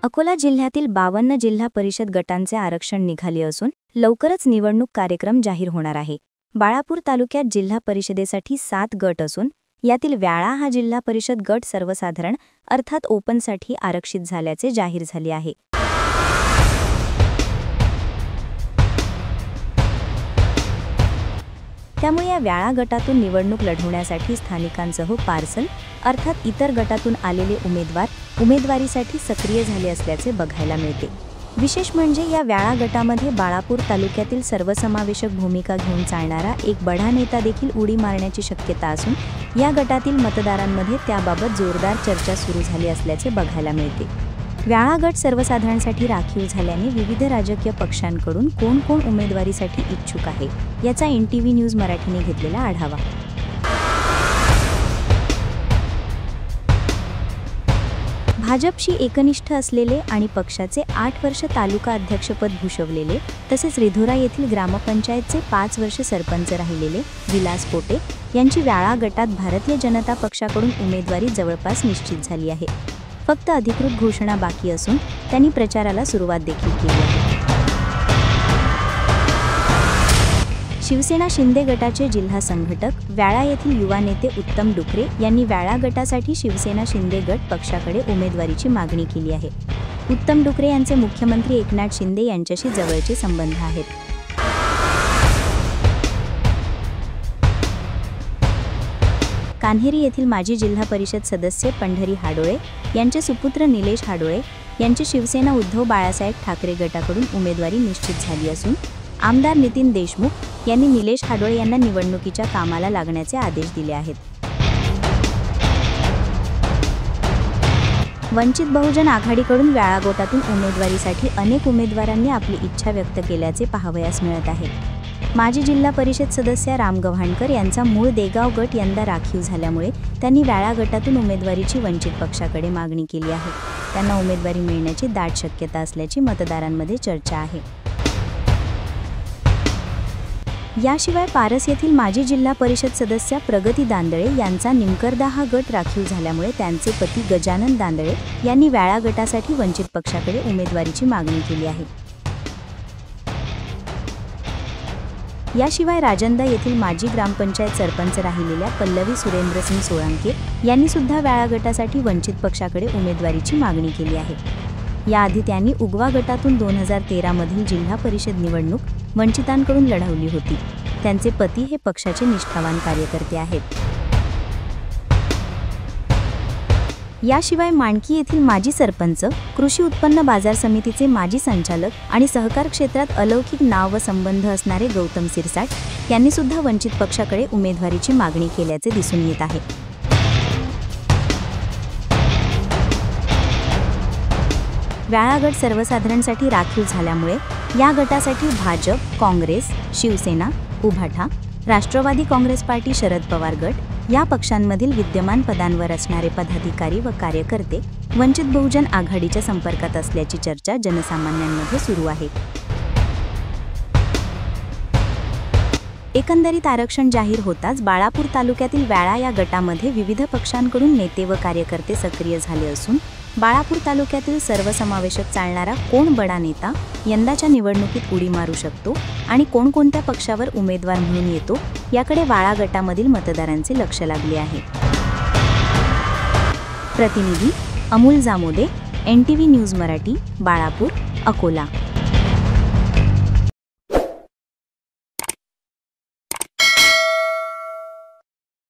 अकोला जिल्ह्यातील 52 जिल्हा परिषद गटांचे आरक्षण निघाले असून लवकरच निवडणूक कार्यक्रम जाहीर होणार आहे. बाळापूर तालुक्यात जिल्हा परिषदेसाठी 7 गट असून यातील व्याळा हा जिल्हा परिषद गट सर्वसाधारण अर्थात ओपनसाठी आरक्षित झाल्याचे जाहीर झाले आहे. त्यामुळे या व्याळा गटातून निवडणूक लढवण्यासाठी स्थानिकांसह पार्सल अर्थात इतर गटातून आलेले उमेदवार उमेदवारीसाठी सक्रिय झाले असल्याचे बघायला मिळते. विशेष म्हणजे या व्याळा गटामध्ये बाळापूर तालुक्यातील सर्वसमावेशक भूमिका घेऊन चालणारा एक बडा नेता देखील उडी मारण्याची शक्यता असून या गटातील मतदारांमध्ये त्याबाबत जोरदार चर्चा सुरू झाली असल्याचे बघायला मिळते. व्याळा गट सर्वसाधारणसाठी राखीव झाल्याने विविध राजकीय पक्षांकडून कोण कोण उमेदवारीसाठी इच्छुक आहे याचा NTV न्यूज मराठीने घेतलेला आढावा. भाजपशी एकनिष्ठ असलेले आणि पक्षाचे 8 वर्ष तालुका अध्यक्षपद भूषवलेले तसेच रिधोरा येथील ग्रामपंचायतचे 5 वर्ष सरपंच राहिलेले विलास पोटे यांची व्याळा गटात भारतीय जनता पक्षाकडून उमेदवारी जवळपास निश्चित झाली आहे. फक्त अधिकृत घोषणा बाकी असून त्यांनी प्रचाराला सुरुवात देखील केली आहे. शिवसेना शिंदे गटाचे जिल्हा संघटक व्याळा येथील युवा नेते उत्तम डुकरे यांनी व्याळा गटासाठी शिवसेना शिंदे गट पक्षाकडे उमेदवारीची मागणी केली आहे. उत्तम डुकरे यांचे मुख्यमंत्री एकनाथ शिंदे यांच्याशी जवळचे संबंध आहेत. कान्हेरी येथील माजी जिल्हा परिषद सदस्य पंढरी हाडोळे यांचे सुपुत्र निलेश हाडोळे यांची शिवसेना उद्धव बाळासाहेब ठाकरे गटाकडून उमेदवारी निश्चित झाली असून आमदार नितीन देशमुख यांनी निलेश हाडोळे यांना निवडणुकीच्या कामाला लागण्याचे आदेश दिले आहेत. वंचित बहुजन आघाडीकडून व्याळा गटातून उमेदवारीसाठी अनेक उमेदवारांनी आपली इच्छा व्यक्त केल्याचे पाहावयास मिळत आहे. माजी जिल्हा परिषद सदस्य राम गव्हाणकर यांचा मूळ देगाव गट यंदा राखीव झाल्यामुळे त्यांनी व्याळा गटातून उमेदवारीची वंचित पक्षाकडे मागणी केली आहे. त्यांना उमेदवारी मिळण्याची दाट शक्यता असल्याची मतदारांमध्ये चर्चा आहे. याशिवाय पारस येथील माजी जिल्हा परिषद सदस्य प्रगती दांदळे यांचा निमकरदा हा गट राखीव झाल्यामुळे त्यांचे पती गजानन दांदळे यांनी व्याळा गटासाठी वंचित पक्षाकडे उमेदवारीची मागणी केली आहे. याशिवाय राजंदा येथील माजी ग्रामपंचायत सरपंच राहिलेल्या पल्लवी सुरेंद्रसिंग सोळंके यांनी सुद्धा व्याळा गटासाठी वंचित पक्षाकडे उमेदवारीची मागणी केली आहे. याआधी त्यांनी उगवा गटातून 2013 मधील जिल्हा परिषद निवडणूक वंचितांकडून लढवली होती. त्यांचे पती हे पक्षाचे निष्ठावान कार्यकर्ते आहेत. याशिवाय माणकी येथील माजी सरपंच, कृषी उत्पन्न बाजार समितीचे माजी संचालक आणि सहकार क्षेत्रात अलौकिक नाव व संबंध असणारे गौतम सिरसाट यांनी सुद्धा वंचित पक्षाकडे उमेदवारीची मागणी केल्याचे दिसून येत आहे. व्याळा गट सर्वसाधारणसाठी राखीव झाल्यामुळे या गटासाठी भाजप, काँग्रेस, शिवसेना, उभाठा, राष्ट्रवादी काँग्रेस पार्टी, शरद पवार गट या पक्षांमधील विद्यमान पदांवर असणारे पदाधिकारी व कार्यकर्ते वंचित बहुजन आघाडीच्या संपर्कात असल्याची चर्चा जनसामान्यांमध्ये सुरू आहे. एकंदरीत आरक्षण जाहीर होताच बाळापूर तालुक्यातील व्याळा या गटामध्ये विविध पक्षांकडून नेते व कार्यकर्ते सक्रिय झाले असून बाळापूर तालुक्यातील सर्वसमावेशक चालणारा कोण बडा नेता यंदाच्या निवडणुकीत उडी मारू शकतो आणि कोणकोणत्या पक्षावर उमेदवार म्हणून येतो याकडे व्याळा गटामधील मतदारांचे लक्ष लागले आहे. प्रतिनिधी अमोल जामोदे, NTV न्यूज मराठी, बाळापूर, अकोला.